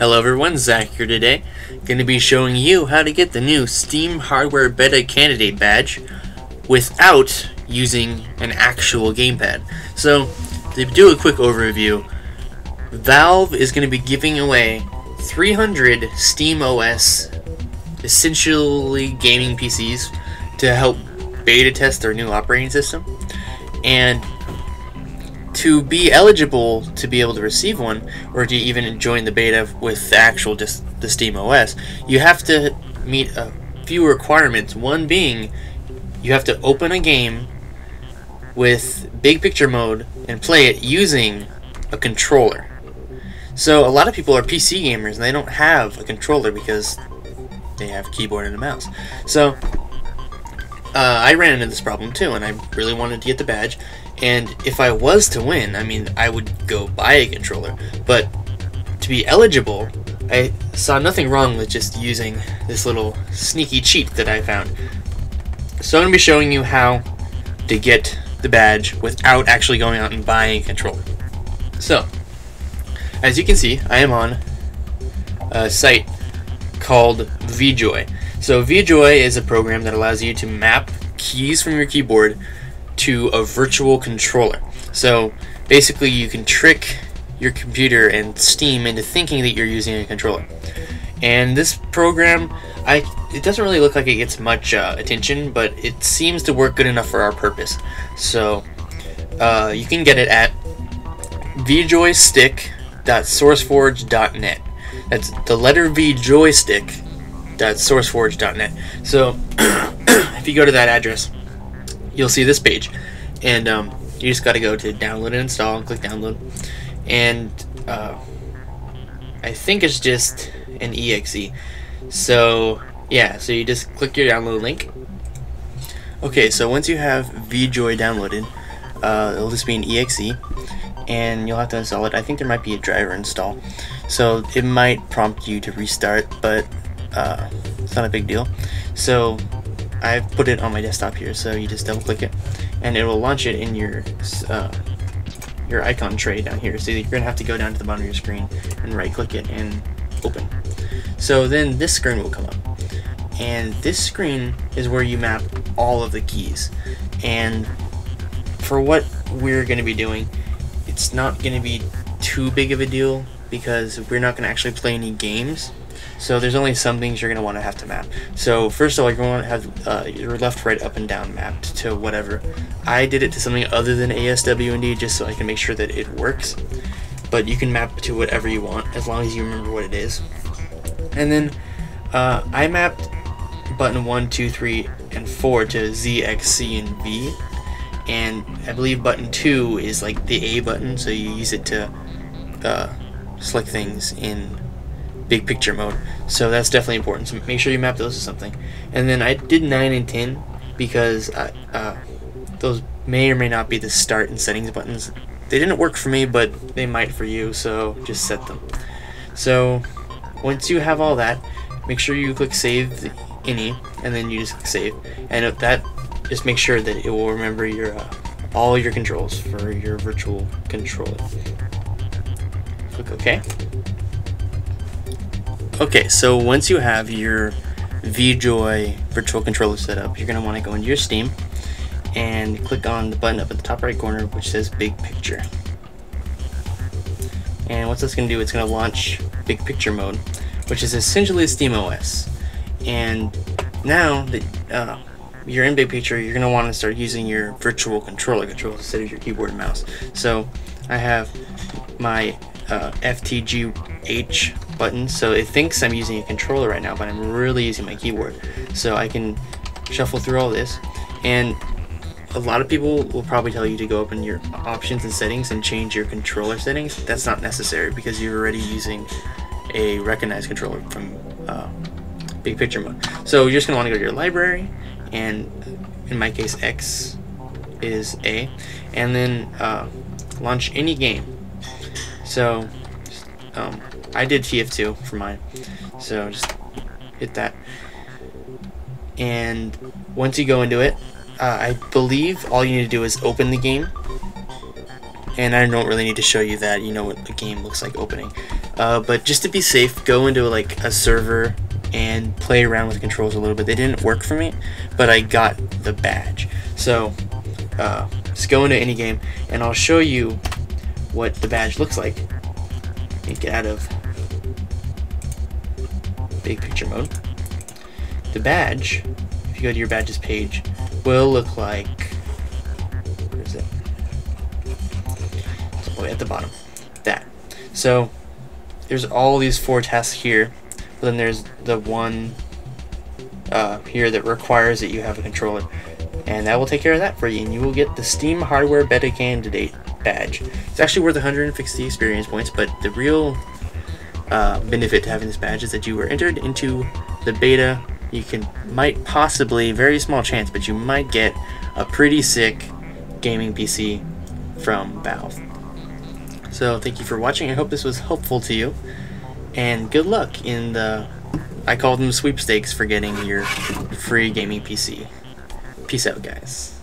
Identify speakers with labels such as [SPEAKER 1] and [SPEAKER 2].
[SPEAKER 1] Hello everyone, Zach here today. Going to be showing you how to get the new Steam Hardware Beta Candidate Badge without using an actual gamepad. So, to do a quick overview, Valve is going to be giving away 300 Steam OS, essentially gaming PCs, to help beta test their new operating system. And to be eligible to be able to receive one, or to even join the beta with the actual just the Steam OS, you have to meet a few requirements. One being, you have to open a game with big picture mode and play it using a controller. So a lot of people are PC gamers and they don't have a controller because they have a keyboard and a mouse. So I ran into this problem too, and I really wanted to get the badge. And if I was to win, I mean, I would go buy a controller. But to be eligible, I saw nothing wrong with just using this little sneaky cheat that I found. So I'm going to be showing you how to get the badge without actually going out and buying a controller. So, as you can see, I am on a site called vJoy. So vJoy is a program that allows you to map keys from your keyboard to a virtual controller. So basically you can trick your computer and Steam into thinking that you're using a controller. And this program, it doesn't really look like it gets much attention, but it seems to work good enough for our purpose. So you can get it at vjoystick.sourceforge.net. That's the letter V, joystick.sourceforge.net. So if you go to that address, you'll see this page, and you just got to go to download and install and click download, and I think it's just an exe. So yeah, so you just click your download link. Okay, so once you have vJoy downloaded, it'll just be an exe, and you'll have to install it. I think there might be a driver install, so it might prompt you to restart, but it's not a big deal. So I've put it on my desktop here, so you just double click it and it will launch it in your icon tray down here. So you're gonna have to go down to the bottom of your screen and right click it and open. So then this screen will come up, and this screen is where you map all of the keys. And for what we're gonna be doing, it's not gonna be too big of a deal because we're not gonna actually play any games. So there's only some things you're going to want to have to map. So first of all, you're going to have your left, right, up, and down mapped to whatever. I did it to something other than ASWD just so I can make sure that it works. But you can map to whatever you want as long as you remember what it is. And then I mapped button 1, 2, 3, and 4 to Z, X, C, and V. And I believe button 2 is like the A button, so you use it to select things in big picture mode. So that's definitely important, so make sure you map those to something. And then I did 9 and 10 because those may or may not be the start and settings buttons. They didn't work for me, but they might for you, so just set them. So once you have all that, make sure you click save any, and then you just click save, and if that, just make sure that it will remember your all your controls for your virtual controller. Click OK. Okay, so once you have your vJoy virtual controller set up, you're going to want to go into your Steam and click on the button up at the top right corner which says Big Picture. And what that's going to do, it's going to launch Big Picture mode, which is essentially Steam OS. And now that you're in Big Picture, you're going to want to start using your virtual controller controls instead of your keyboard and mouse. So I have my FTGH button, so it thinks I'm using a controller right now, but I'm really using my keyboard. So I can shuffle through all this, and a lot of people will probably tell you to go up in your options and settings and change your controller settings. That's not necessary because you're already using a recognized controller from Big Picture mode. So you're just going to want to go to your library, and in my case X is A, and then launch any game. So I did TF2 for mine, so just hit that, and once you go into it, I believe all you need to do is open the game, and I don't really need to show you that. You know what the game looks like opening. but just to be safe, go into like a server and play around with the controls a little bit. They didn't work for me, but I got the badge. So just go into any game and I'll show you what the badge looks like. Get out of big picture mode. The badge, if you go to your badges page, will look like, where is it? It's all the way at the bottom. That. So there's all these 4 tasks here, but then there's the one here that requires that you have a controller, and that will take care of that for you, and you will get the Steam Hardware Beta Candidate Badge. It's actually worth 160 experience points, but the real benefit to having this badge is that you were entered into the beta. You might possibly, very small chance, but you might get a pretty sick gaming PC from Valve. So thank you for watching. I hope this was helpful to you, and good luck in the, I call them sweepstakes, for getting your free gaming PC. Peace out, guys.